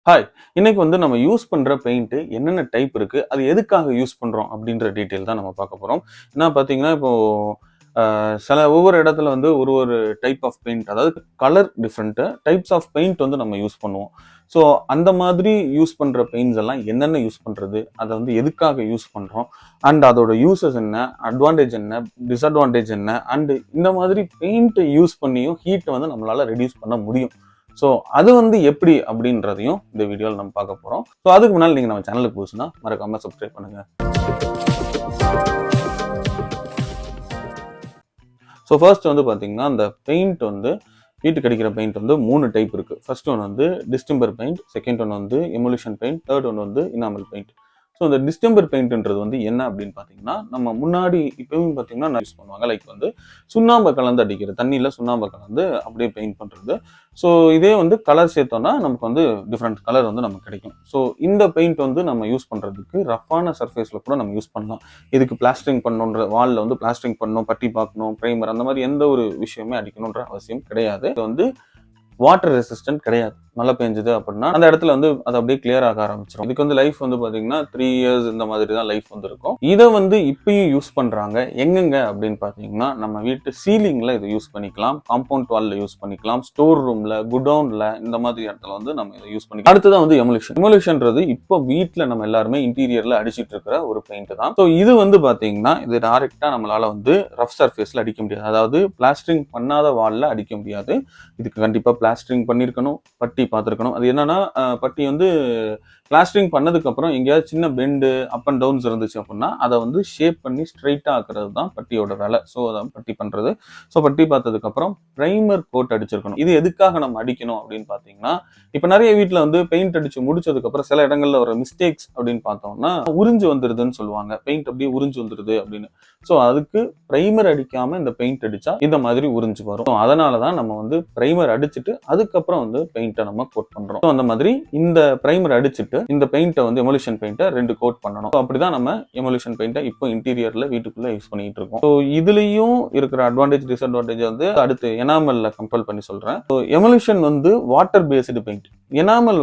Hi! இன்னைக்கு நம்ம use பண்ற பெயிண்ட் என்னென்ன டைப் இருக்கு? அது எதுக்காக யூஸ் பண்றோம்? அப்படின்ற டீட்டெயில் தான் நம்ம பார்க்க போறோம். ஏன்னா பார்த்தீங்கன்னா, இப்போ சில ஒவ்வொரு இடத்துல ஒரு ஒரு டைப் ஆஃப் பெயிண்ட் அதாவது colour different, types of paint நம்ம யூஸ் பண்ணுவோம். ஸோ அந்த மாதிரி யூஸ் பண்ற பெயிண்ட்ஸ் எல்லாம் என்னென்ன யூஸ் பண்றது? அத எதுக்காக யூஸ் பண்றோம்? அண்ட் அதோட யூசஸ் என்ன? அட்வான்டேஜ் என்ன? டிஸ்அட்வான்டேஜ் என்ன? அண்ட் இந்த மாதிரி பெயிண்ட் யூஸ் பண்ணியும் ஹீட்ட நம்மளால ரெடியூஸ் பண்ண முடியும். ஸோ அது எப்படி அப்படின்றதையும் இந்த வீடியோவில் நம்ம பார்க்க போகிறோம். ஸோ அதுக்கு முன்னால் நீங்கள் நம்ம சேனலுக்கு புதுசுனா மறக்காம சப்ஸ்கிரைப் பண்ணுங்க. ஸோ ஃபர்ஸ்ட் பார்த்தீங்கன்னா அந்த பெயிண்ட் வீட்டுக்கு அடிக்கிற பெயிண்ட் 3 டைப் இருக்கு. First one distemper paint, second one emulation paint, third one enamel paint. So இந்த டிஸ்டெம்பர் பெயிண்ட்ன்றது என்ன அப்படின்னு பார்த்தீங்கன்னா, நம்ம முன்னாடி இப்பவும் பார்த்தீங்கன்னா யூஸ் பண்ணுவாங்க. லைக் சுண்ணாம்பை கலந்து அடிக்கிறது, தண்ணியில் சுண்ணாம்பை கலந்து அப்படியே பெயிண்ட் பண்ணுறது. ஸோ இதே கலர் சேர்த்தோம்னா நமக்கு டிஃப்ரெண்ட் கலர் நமக்கு கிடைக்கும். ஸோ இந்த பெயிண்ட் நம்ம யூஸ் பண்ணுறதுக்கு ரஃப்பான சர்ஃபேஸில் கூட நம்ம யூஸ் பண்ணலாம். இதுக்கு பிளாஸ்டரிங் பண்ணணுன்ற வாலில் பிளாஸ்டரிங் பண்ணணும், பட்டி பார்க்கணும், ப்ரைமர் அந்த மாதிரி எந்த ஒரு விஷயமே அடிக்கணுன்ற அவசியம் கிடையாது. இது வாட்டர் ரெசிஸ்டன்ட் கிடையாது. மழை பெஞ்சது அப்படின்னா அந்த இடத்துல அது அப்படியே கிளியர் ஆக ஆரம்பிச்சிடும். இதுக்கு லைஃப் பாத்தீங்கன்னா 3 years இந்த மாதிரி தான் லைஃப் இருக்கும். இதை இப்பயும் யூஸ் பண்றாங்க. எங்கெங்க அப்படின்னு பாத்தீங்கன்னா நம்ம வீட்டு சீலிங்ல இதை யூஸ் பண்ணிக்கலாம், காம்பவுண்ட் வால்ல யூஸ் பண்ணிக்கலாம், ஸ்டோர் ரூம்ல, குடவுன்ல இந்த மாதிரி இடத்துல நம்ம இதை யூஸ் பண்ணிக்கலாம். அடுத்ததான் எமுலேஷன். எமுலேஷன்ன்றது இப்போ வீட்டுல நம்ம எல்லாருமே இன்டீரியர்ல அடிச்சிட்டு இருக்கிற ஒரு பெயிண்ட் தான். ஸோ இது பாத்தீங்கன்னா இது டைரக்டா நம்மளால ரஃப் சர்ஃபேஸ்ல அடிக்க முடியாது. அதாவது பிளாஸ்டரிங் பண்ணாத வால்ல அடிக்க முடியாது. இதுக்கு கண்டிப்பா பிளாஸ்டரிங் பண்ணிருக்கணும், பட்டி பார்த்துருக்கணும். அது என்னன்னா பட்டி பிளாஸ்டரிங் பண்ணதுக்கு அப்புறம் எங்கேயாவது சின்ன பெண்டு அப் அண்ட் டவுன்ஸ் இருந்துச்சு அப்படின்னா அதை ஷேப் பண்ணி ஸ்ட்ரைட்டா ஆக்குறது தான் பட்டியோட வேலை. ஸோ அதான் பட்டி பண்றது. ஸோ பட்டி பார்த்ததுக்கு அப்புறம் பிரைமர் கோட் அடிச்சிருக்கணும். இது எதுக்காக நம்ம அடிக்கணும் அப்படின்னு பாத்தீங்கன்னா, இப்ப நிறைய வீட்டுல பெயிண்ட் அடிச்சு முடிச்சதுக்கு அப்புறம் சில இடங்கள்ல ஒரு மிஸ்டேக்ஸ் அப்படின்னு பார்த்தோம்னா உறிஞ்சு வந்துருதுன்னு சொல்லுவாங்க. பெயிண்ட் அப்படியே உறிஞ்சு வந்துருது அப்படின்னு. ஸோ அதுக்கு பிரைமர் அடிக்காம இந்த பெயிண்ட் அடிச்சா இந்த மாதிரி உறிஞ்சு வரும். அதனாலதான் நம்ம பிரைமர் அடிச்சுட்டு அதுக்கப்புறம் பெயிண்ட்டை நம்ம கோட் பண்றோம். அந்த மாதிரி இந்த பிரைமர் அடிச்சுட்டு இந்த பெயிண்ட்டை எமுலேஷன் பெயிண்ட்டை 2 கோட் பண்ணணும். அப்படிதான் நம்ம எமுலேஷன் பெயிண்ட்டை இப்போ இன்டீரியர்ல வீட்டுக்குள்ள யூஸ் பண்ணிட்டு இருக்கோம். ஸோ இதுலயும் இருக்கிற அட்வான்டேஜ் டிஸ்அட்வான்டேஜ் அடுத்து எனாமல்ல கம்பேர் பண்ணி சொல்றேன். So emulation water based paint, enamel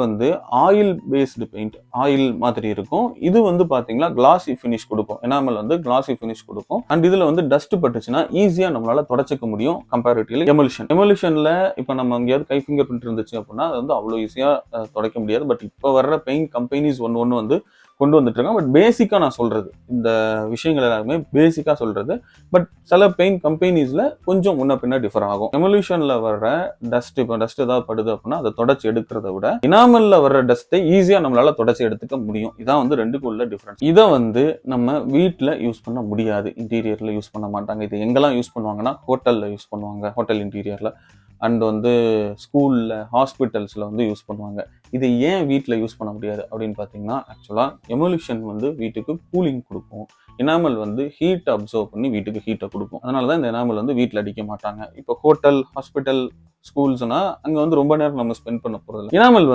oil based paint, oil மாதிரி இருக்கும். இது பாத்தீங்கன்னா கிளாசி ஃபினிஷ் கொடுக்கும். எனாமல் கிளாசி ஃபினிஷ் கொடுக்கும். அண்ட் இதுல டஸ்ட் பட்டுச்சுன்னா ஈஸியா நம்மளால தொடச்சிக்க முடியும் கம்பேரிட்டிவ்லி எமுலேஷன்ல இப்ப நம்ம எங்கேயாவது கை ஃபிங்கர் பிரிண்ட் இருந்துச்சு அப்படின்னா அது அவ்வளவு ஈஸியா துடைக்க முடியாது. பட் இப்ப வர்ற பெயிண்ட் கம்பெனிஸ் ஒன்னு கொண்டு வந்துட்டு இருக்காங்க. பட் பேசிக்கா நான் சொல்றது, இந்த விஷயங்கள் எல்லாருமே பேசிக்கா சொல்றது. பட் சில பெயிண்ட் கம்பெனிஸ்ல கொஞ்சம் முன்ன பின்ன டிஃபர் ஆகும். எமுலேஷன்ல வர்ற டஸ்ட், இப்போ டஸ்ட் ஏதாவது படுது அப்படின்னா அதை தொடச்சி எடுக்கிறத விட இனாமல்ல வர்ற டஸ்ட்டை ஈஸியா நம்மளால தொடச்சி எடுத்துக்க முடியும். இதான் ரெண்டுக்கும் உள்ள டிஃபரன்ஸ். இதை நம்ம வீட்டுல யூஸ் பண்ண முடியாது, இன்டீரியர்ல யூஸ் பண்ண மாட்டாங்க. இது எங்கெல்லாம் யூஸ் பண்ணுவாங்கன்னா ஹோட்டல்ல யூஸ் பண்ணுவாங்க, ஹோட்டல் இன்டீரியர்ல. அண்ட் ஸ்கூல்ல, ஹாஸ்பிட்டல்ஸ்ல யூஸ் பண்ணுவாங்க. இதை ஏன் வீட்டில் யூஸ் பண்ண முடியாது அப்படின்னு பார்த்தீங்கன்னா, ஆக்சுவலாக எமுலேஷன் வீட்டுக்கு கூலிங் கொடுக்கும். எனாமல் ஹீட் அப்சர்வ் பண்ணி வீட்டுக்கு ஹீட்டை கொடுக்கும். அதனால தான் இந்த எனாமல் வீட்டில் அடிக்க மாட்டாங்க. இப்போ ஹோட்டல், ஹாஸ்பிட்டல், ஸ்கூல்ஸ்னா அங்கே ரொம்ப நேரம் நம்ம ஸ்பெண்ட் பண்ண போகிறதில்ல. எனாமல்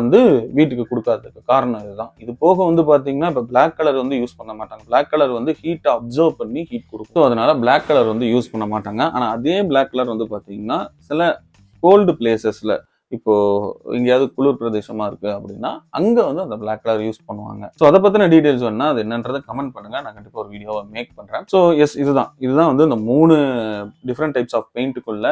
வீட்டுக்கு கொடுக்காததுக்கு காரணம் இதுதான். இது போக பார்த்தீங்கன்னா இப்போ பிளாக் கலர் யூஸ் பண்ண மாட்டாங்க. பிளாக் கலர் ஹீட்டை அப்சர்வ் பண்ணி ஹீட் கொடுக்கும். ஸோ அதனால பிளாக் கலர் யூஸ் பண்ண மாட்டாங்க. ஆனால் அதே பிளாக் கலர் பார்த்தீங்கன்னா சில கோல்டு பிளேசஸ்ல, இப்போ எங்கேயாவது குளிர் பிரதேசமா இருக்கு அப்படின்னா அங்க அந்த பிளாக் கலர் யூஸ் பண்ணுவாங்க. ஸோ அதை பத்தின டீடைல்ஸ் வேணா அது என்னன்றதை கமெண்ட் பண்ணுங்க. நான் கண்டிப்பா ஒரு வீடியோவை மேக் பண்றேன். ஸோ எஸ், இதுதான் இந்த 3 டிஃப்ரெண்ட் டைப்ஸ் ஆஃப் பெயிண்ட்டுக்குள்ள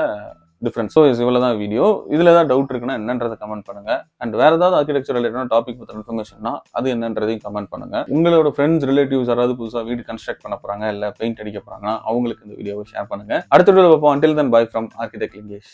டிஃப்ரெண்ட். ஸோ இவ்வளவுதான் வீடியோ. இதுல ஏதாவது டவுட் இருக்குன்னா என்னன்றதை கமெண்ட் பண்ணுங்க. அண்ட் வேற ஏதாவது ஆர்கிடெக்சர் ரிலேட்டடான டாபிக் பத்தின இன்ஃபர்மேஷன்னா அது என்னன்றதையும் கமெண்ட் பண்ணுங்க. உங்களோட ஃப்ரெண்ட்ஸ், ரிலேட்டிவ்ஸ் யாராவது புதுசா வீடு கன்ஸ்ட்ரக்ட் பண்ண போறாங்க, இல்ல பெயிண்ட் அடிக்க போறாங்கன்னா அவங்களுக்கு இந்த வீடியோவை ஷேர் பண்ணுங்க. அடுத்த வீடியோவில் பார்ப்போம். Until then, bye from Architect Lingesh.